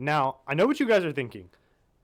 Now, I know what you guys are thinking.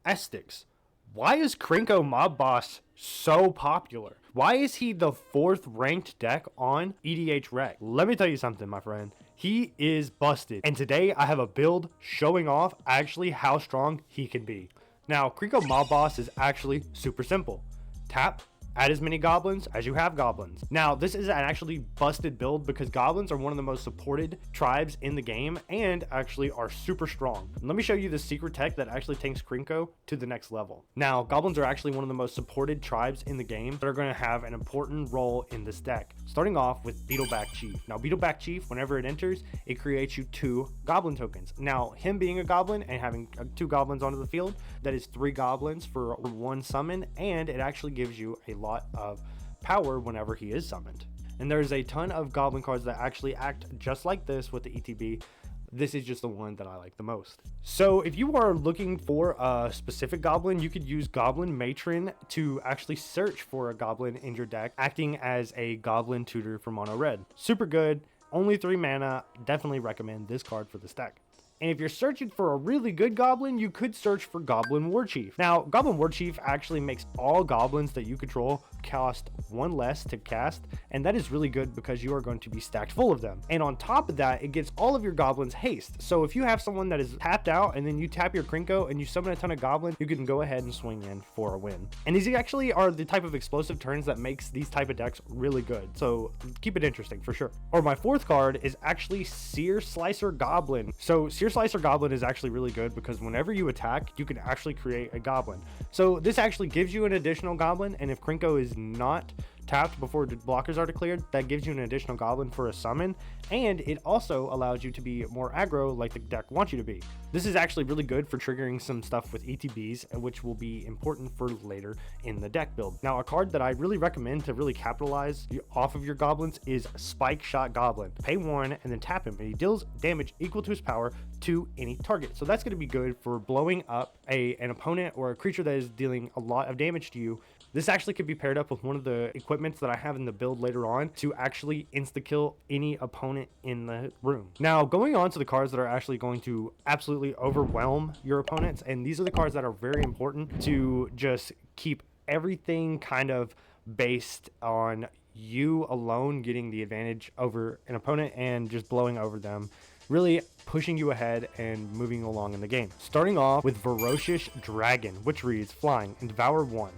Estics, why is Krenko Mob Boss so popular? Why is he the 4th ranked deck on EDH Rec? Let me tell you something, my friend. He is busted. And today I have a build showing off actually how strong he can be. Now, Krenko Mob Boss is actually super simple. Tap, add as many goblins as you have goblins. Now, this is an actually busted build because goblins are one of the most supported tribes in the game and actually are super strong. Let me show you the secret tech that actually takes Krenko to the next level. Now, goblins are actually one of the most supported tribes in the game that are going to have an important role in this deck. Starting off with Beetleback Chief. Now, Beetleback Chief, whenever it enters, it creates you 2 goblin tokens. Now, him being a goblin and having 2 goblins onto the field, that is 3 goblins for 1 summon, and it actually gives you a lot of power whenever he is summoned. And there's a ton of goblin cards that actually act just like this with the ETB. This is just the one that I like the most. So if you are looking for a specific goblin, you could use Goblin Matron to actually search for a goblin in your deck, acting as a goblin tutor for mono red. Super good, only 3 mana. Definitely recommend this card for this deck. And if you're searching for a really good goblin, you could search for Goblin War Chief. Now, Goblin War Chief actually makes all goblins that you control cost 1 less to cast, and that is really good because you are going to be stacked full of them. And on top of that, it gives all of your goblins haste. So if you have someone that is tapped out and then you tap your Krenko and you summon a ton of goblins, you can go ahead and swing in for a win. And these actually are the type of explosive turns that makes these type of decks really good. So keep it interesting for sure. Or my 4th card is actually Sear Slicer Goblin. So Sear Slicer Goblin is actually really good because whenever you attack, you can actually create a goblin. So this actually gives you an additional goblin, and if Krenko is not tapped before blockers are declared, that gives you an additional goblin for a summon, and it also allows you to be more aggro like the deck wants you to be. This is actually really good for triggering some stuff with ETBs, which will be important for later in the deck build. Now, a card that I really recommend to really capitalize off of your goblins is Spike Shot Goblin. Pay 1 and then tap him, and he deals damage equal to his power to any target. So that's going to be good for blowing up an opponent or a creature that is dealing a lot of damage to you. This actually could be paired up with one of the equipments that I have in the build later on to actually insta-kill any opponent in the room. Now, going on to the cards that are actually going to absolutely overwhelm your opponents, and these are the cards that are very important to just keep everything kind of based on you alone getting the advantage over an opponent and just blowing over them, really pushing you ahead and moving along in the game. Starting off with Ferocious Dragon, which reads Flying and Devour 1.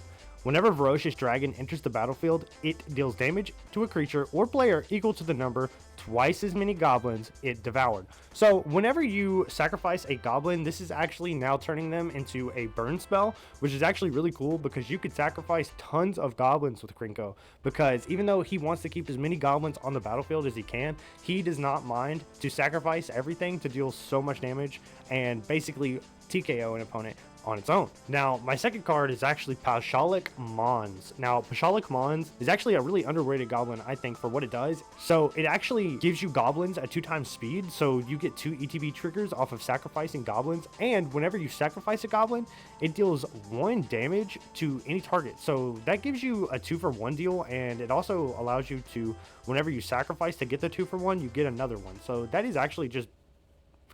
Whenever Ferocious Dragon enters the battlefield, it deals damage to a creature or player equal to the number twice as many goblins it devoured. So whenever you sacrifice a goblin, this is actually now turning them into a burn spell, which is actually really cool because you could sacrifice tons of goblins with Krenko, because even though he wants to keep as many goblins on the battlefield as he can, he does not mind to sacrifice everything to deal so much damage and basically TKO an opponent on its own. Now, my second card is actually Pashalik Mons. Now, Pashalik Mons is actually a really underrated goblin, I think, for what it does. So it actually gives you goblins at 2 times speed, so you get 2 ETB triggers off of sacrificing goblins, and whenever you sacrifice a goblin, it deals 1 damage to any target. So that gives you a 2-for-1 deal, and it also allows you to, whenever you sacrifice to get the 2-for-1, you get another one. So that is actually just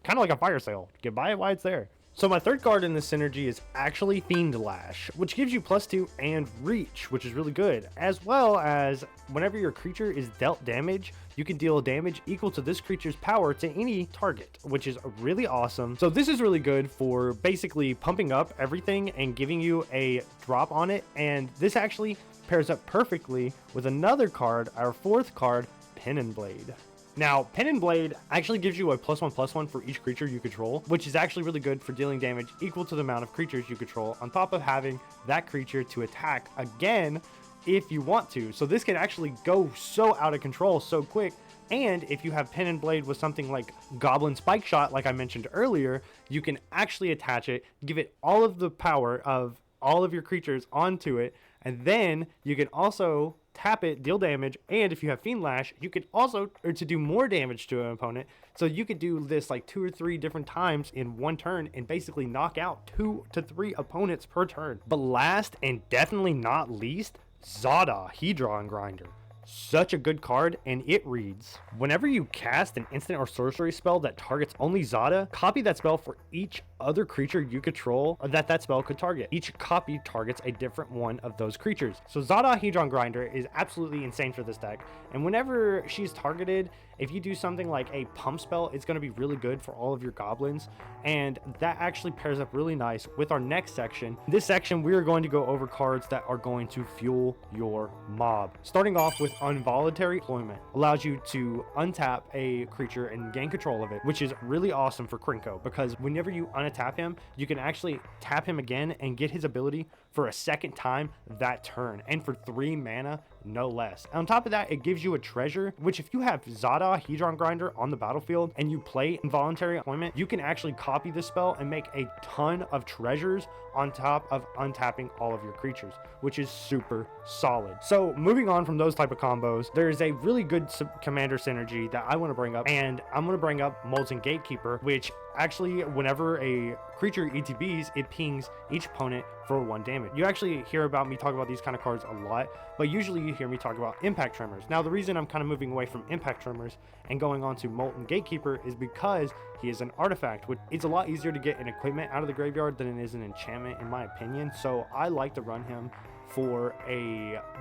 kind of like a fire sale. You can buy it while it's there. So my third card in this synergy is actually Fiend Lash, which gives you +2 and reach, which is really good, as well as whenever your creature is dealt damage, you can deal damage equal to this creature's power to any target, which is really awesome. So this is really good for basically pumping up everything and giving you a drop on it, and this actually pairs up perfectly with another card, our 4th card, Pen and Blade. Now, Pen and Blade actually gives you a +1/+1 for each creature you control, which is actually really good for dealing damage equal to the amount of creatures you control, on top of having that creature to attack again if you want to. So this can actually go so out of control so quick. And if you have Pen and Blade with something like Goblin Spike Shot, like I mentioned earlier, you can actually attach it, give it all of the power of all of your creatures onto it, and then you can also tap it, deal damage, and if you have Fiend Lash, you could also, or to do more damage to an opponent. So you could do this like 2 or 3 different times in one turn and basically knock out 2 to 3 opponents per turn. But last and definitely not least, Zada Hedron Grinder. Such a good card, and it reads, whenever you cast an instant or sorcery spell that targets only Zada, copy that spell for each other creature you control that spell could target. Each copy targets a different one of those creatures. So Zada Hedron Grinder is absolutely insane for this deck, and whenever she's targeted, if you do something like a pump spell, it's going to be really good for all of your goblins, and that actually pairs up really nice with our next section. In this section, we are going to go over cards that are going to fuel your mob. Starting off with Involuntary Deployment, allows you to untap a creature and gain control of it, which is really awesome for Krenko, because whenever you untap him, you can actually tap him again and get his ability for a second time that turn, and for 3 mana, no less. On top of that, it gives you a treasure, which if you have Zada Hedron Grinder on the battlefield and you play Involuntary Deployment, you can actually copy this spell and make a ton of treasures on top of untapping all of your creatures, which is super solid. So moving on from those type of combos, there's a really good commander synergy that I want to bring up, and I'm going to bring up Molten Gatekeeper, which actually, whenever a creature ETBs, it pings each opponent for 1 damage. You actually hear about me talk about these kind of cards a lot, but usually you hear me talk about Impact Tremors. Now, the reason I'm kind of moving away from Impact Tremors and going on to Molten Gatekeeper is because he is an artifact, which it's a lot easier to get an equipment out of the graveyard than it is an enchantment, in my opinion. So I like to run him for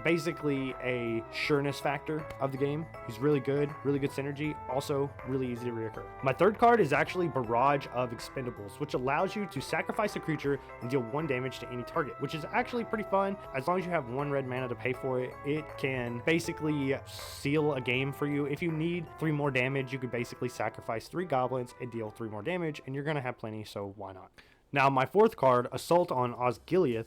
basically a sureness factor of the game. He's really good synergy, also really easy to reoccur. My third card is actually Barrage of Expendables, which allows you to sacrifice a creature and deal 1 damage to any target, which is actually pretty fun. As long as you have 1 red mana to pay for it, it can basically seal a game for you. If you need 3 more damage, you could basically sacrifice 3 goblins and deal 3 more damage, and you're gonna have plenty, so why not? Now, my fourth card, Assault on Osgiliath,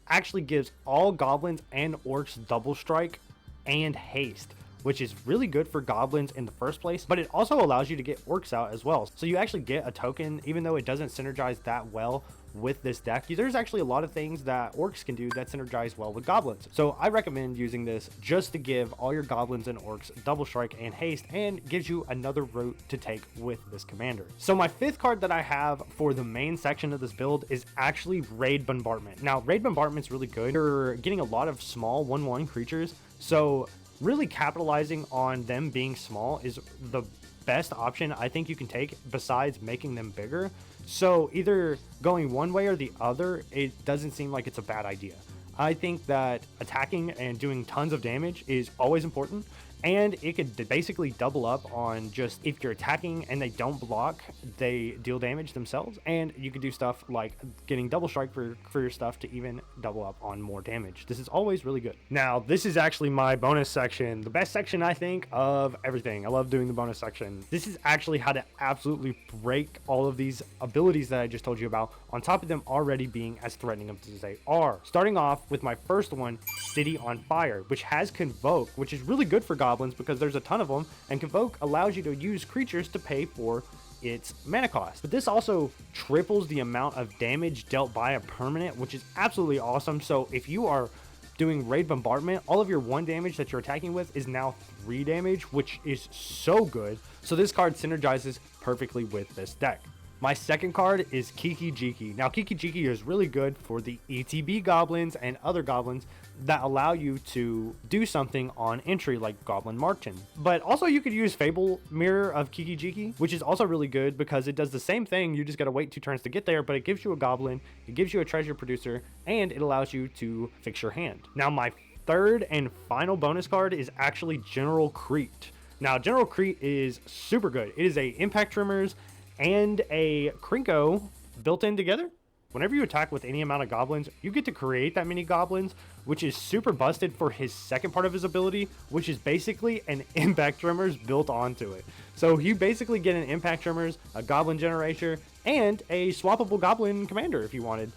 actually gives all goblins and orcs double strike and haste, which is really good for goblins in the first place, but it also allows you to get orcs out as well. So you actually get a token, even though it doesn't synergize that well with this deck. There's actually a lot of things that orcs can do that synergize well with goblins. So I recommend using this just to give all your goblins and orcs double strike and haste, and gives you another route to take with this commander. So my 5th card that I have for the main section of this build is actually Raid Bombardment. Now, Raid Bombardment is really good. You're getting a lot of small 1/1 creatures, so really capitalizing on them being small is the best option I think you can take, besides making them bigger. So either going one way or the other, it doesn't seem like it's a bad idea. I think that attacking and doing tons of damage is always important, and it could basically double up on just if you're attacking and they don't block, they deal damage themselves, and you could do stuff like getting double strike for your stuff to even double up on more damage. This is always really good. Now, this is actually my bonus section, the best section I think of everything. I love doing the bonus section. This is actually how to absolutely break all of these abilities that I just told you about, on top of them already being as threatening as they are. Starting off with my first one, City on Fire, which has Convoke, which is really good for goblins because there's a ton of them, and Convoke allows you to use creatures to pay for its mana cost. But this also triples the amount of damage dealt by a permanent, which is absolutely awesome. So if you are doing Raid Bombardment, all of your 1 damage that you're attacking with is now 3 damage, which is so good. So this card synergizes perfectly with this deck. My second card is Kiki Jiki. Now, Kiki Jiki is really good for the ETB goblins and other goblins that allow you to do something on entry, like Goblin Martin. But also you could use Fable Mirror of Kiki Jiki, which is also really good because it does the same thing. You just gotta wait 2 turns to get there, but it gives you a goblin, it gives you a treasure producer, and it allows you to fix your hand. Now, my third and final bonus card is actually General Crete. Now, General Crete is super good. It is a Impact Tremors and a Krenko built in together. Whenever you attack with any amount of goblins, you get to create that many goblins, which is super busted for his second part of his ability, which is basically an Impact Tremors built onto it. So you basically get an Impact Tremors, a Goblin Generator, and a swappable Goblin Commander if you wanted.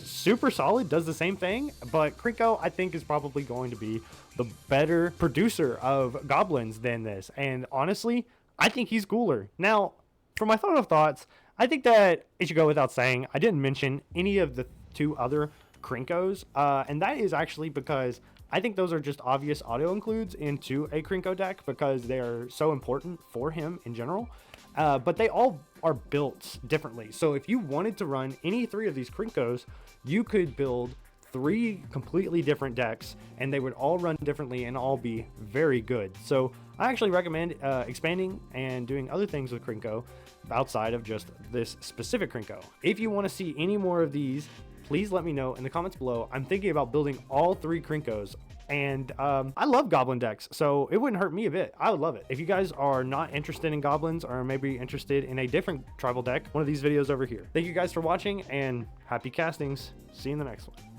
Super solid, does the same thing, but Krenko, I think, is probably going to be the better producer of goblins than this. And honestly, I think he's cooler. Now, for my final thoughts, I think that it should go without saying I didn't mention any of the 2 other Krenkos, and that is actually because I think those are just obvious auto includes into a Krenko deck because they are so important for him in general, but they all are built differently. So if you wanted to run any 3 of these Krenkos, you could build 3 completely different decks, and they would all run differently and all be very good. So I actually recommend expanding and doing other things with Krenko outside of just this specific Krenko. If you want to see any more of these, please let me know in the comments below. I'm thinking about building all 3 Krenkos, and I love goblin decks, so it wouldn't hurt me a bit. I would love it. If you guys are not interested in goblins or maybe interested in a different tribal deck, one of these videos over here. Thank you guys for watching, and happy castings. See you in the next one.